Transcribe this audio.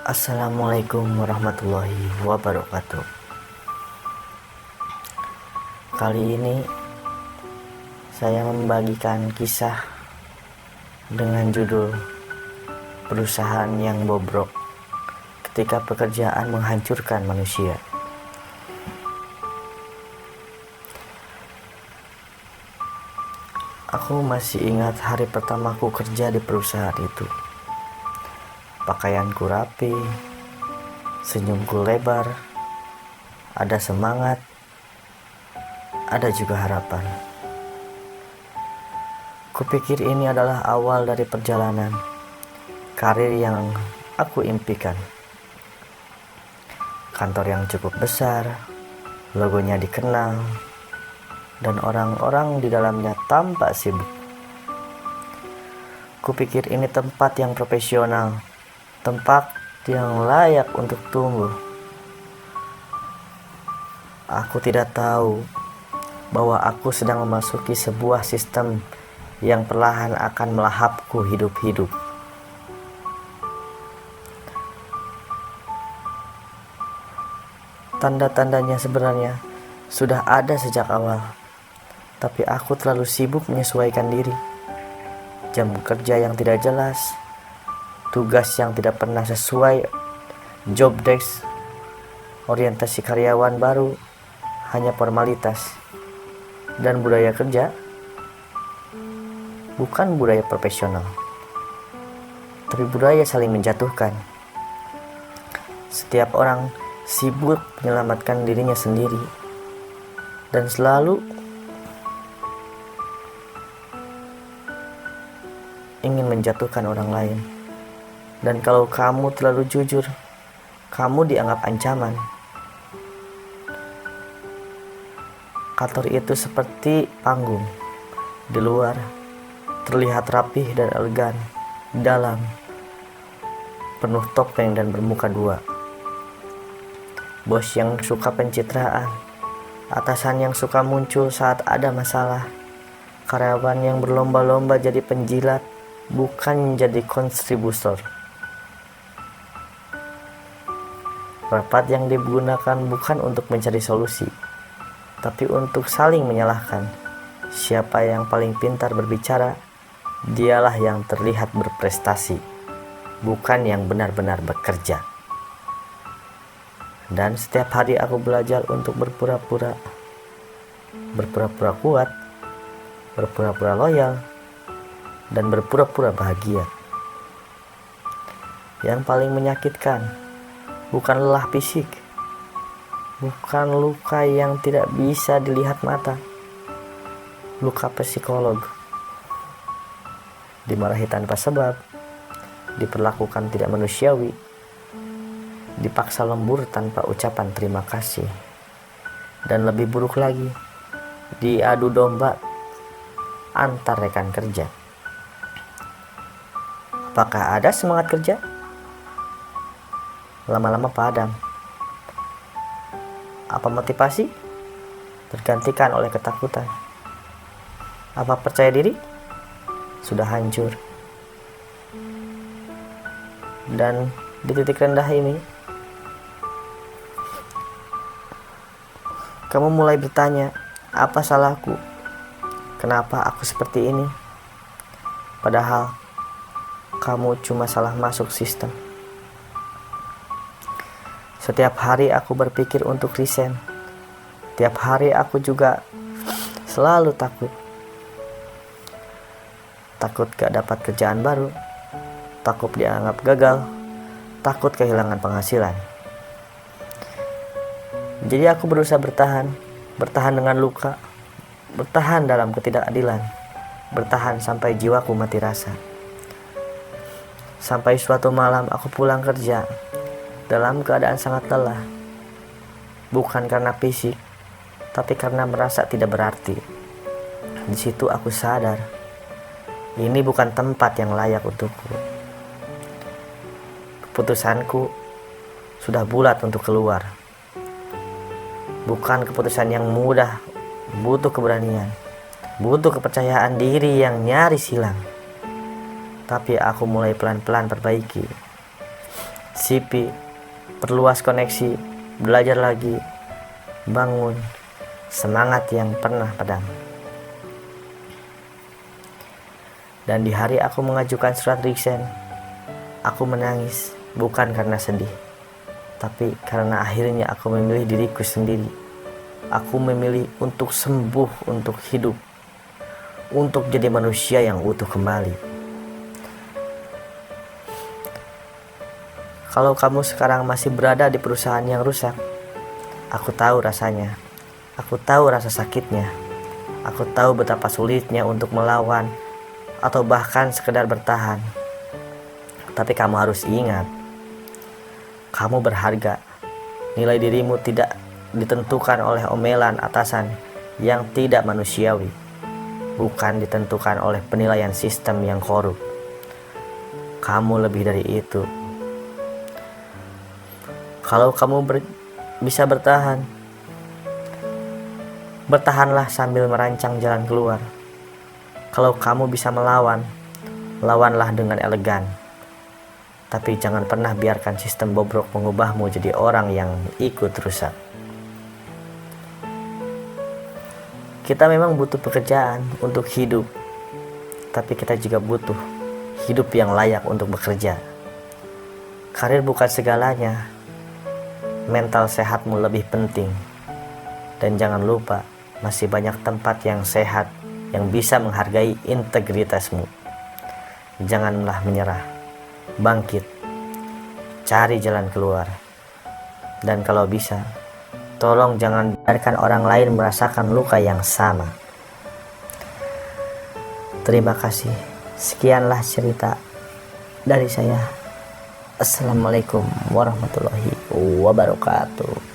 Assalamualaikum warahmatullahi wabarakatuh. Kali ini saya membagikan kisah dengan judul Perusahaan yang Bobrok ketika pekerjaan menghancurkan manusia. Aku masih ingat hari pertamaku kerja di perusahaan itu. Pakaianku rapi, senyumku lebar, ada semangat, ada juga harapan. Kupikir ini adalah awal dari perjalanan karir yang aku impikan. Kantor yang cukup besar, logonya dikenal, dan orang-orang di dalamnya tampak sibuk. Kupikir ini tempat yang profesional, tempat yang layak untuk tumbuh. Aku tidak tahu bahwa aku sedang memasuki sebuah sistem yang perlahan akan melahapku hidup-hidup. Tanda-tandanya sebenarnya sudah ada sejak awal, tapi aku terlalu sibuk menyesuaikan diri. Jam kerja yang tidak jelas, tugas yang tidak pernah sesuai job desk, orientasi karyawan baru hanya formalitas, dan budaya kerja bukan budaya profesional, tapi budaya saling menjatuhkan. Setiap orang sibuk menyelamatkan dirinya sendiri dan selalu ingin menjatuhkan orang lain. Dan kalau kamu terlalu jujur, kamu dianggap ancaman. Kantor itu seperti panggung. Di luar terlihat rapih dan elegan, di dalam penuh topeng dan bermuka dua. Bos yang suka pencitraan, atasan yang suka muncul saat ada masalah, karyawan yang berlomba-lomba jadi penjilat, bukan jadi kontributor. Rapat yang digunakan bukan untuk mencari solusi, tapi untuk saling menyalahkan. Siapa yang paling pintar berbicara, dialah yang terlihat berprestasi, bukan yang benar-benar bekerja. Dan setiap hari aku belajar untuk berpura-pura kuat, berpura-pura loyal, dan berpura-pura bahagia. Yang paling menyakitkan bukan lelah fisik, bukan luka yang tidak bisa dilihat mata, luka psikolog. Dimarahi tanpa sebab, diperlakukan tidak manusiawi, dipaksa lembur tanpa ucapan terima kasih, dan lebih buruk lagi, diadu domba antar rekan kerja. Apakah ada semangat kerja? Lama-lama padam. Apa motivasi? Tergantikan oleh ketakutan. Apa percaya diri? Sudah hancur. Dan di titik rendah ini, kamu mulai bertanya, apa salahku? Kenapa aku seperti ini? Padahal kamu cuma salah masuk sistem. Setiap hari aku berpikir untuk resign. Tiap hari aku juga selalu takut. Takut gak dapat kerjaan baru. Takut dianggap gagal. Takut kehilangan penghasilan. Jadi aku berusaha bertahan. Bertahan dengan luka. Bertahan dalam ketidakadilan. Bertahan sampai jiwaku mati rasa. Sampai suatu malam aku pulang kerja dalam keadaan sangat lelah, bukan karena fisik, tapi karena merasa tidak berarti. Di situ aku sadar, ini bukan tempat yang layak untukku. Keputusanku sudah bulat untuk keluar. Bukan keputusan yang mudah, butuh keberanian, butuh kepercayaan diri yang nyaris hilang. Tapi aku mulai pelan-pelan perbaiki. CV, perluas koneksi, belajar lagi, bangun semangat yang pernah padam. Dan di hari aku mengajukan surat resign, aku menangis bukan karena sedih, tapi karena akhirnya aku memilih diriku sendiri. Aku memilih untuk sembuh, untuk hidup, untuk jadi manusia yang utuh kembali. Kalau kamu sekarang masih berada di perusahaan yang rusak, aku tahu rasanya. Aku tahu rasa sakitnya. Aku tahu betapa sulitnya untuk melawan atau bahkan sekedar bertahan. Tapi kamu harus ingat, kamu berharga. Nilai dirimu tidak ditentukan oleh omelan atasan yang tidak manusiawi, bukan ditentukan oleh penilaian sistem yang korup. Kamu lebih dari itu. Kalau kamu bisa bertahan, bertahanlah sambil merancang jalan keluar. Kalau kamu bisa melawan, lawanlah dengan elegan. Tapi jangan pernah biarkan sistem bobrok mengubahmu jadi orang yang ikut rusak. Kita memang butuh pekerjaan untuk hidup, tapi kita juga butuh hidup yang layak untuk bekerja. Karir bukan segalanya. Mental sehatmu lebih penting. Dan jangan lupa, masih banyak tempat yang sehat yang bisa menghargai integritasmu. Janganlah menyerah. Bangkit. Cari jalan keluar. Dan kalau bisa, tolong jangan biarkan orang lain merasakan luka yang sama. Terima kasih. Sekianlah cerita dari saya. Assalamualaikum warahmatullahi wabarakatuh.